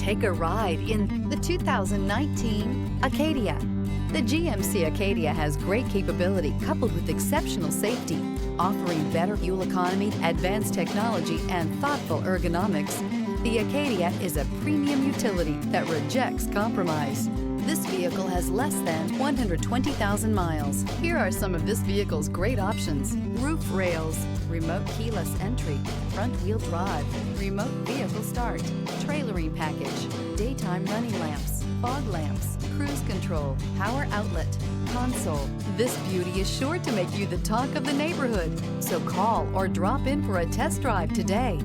Take a ride in the 2019 Acadia. The GMC Acadia has great capability coupled with exceptional safety, offering better fuel economy, advanced technology, and thoughtful ergonomics. The Acadia is a premium utility that rejects compromise. This vehicle has less than 120,000 miles. Here are some of this vehicle's great options: roof rails, remote keyless entry, front wheel drive, remote vehicle start, trailering package, daytime running lamps, fog lamps, cruise control, power outlet, console. This beauty is sure to make you the talk of the neighborhood. So call or drop in for a test drive today.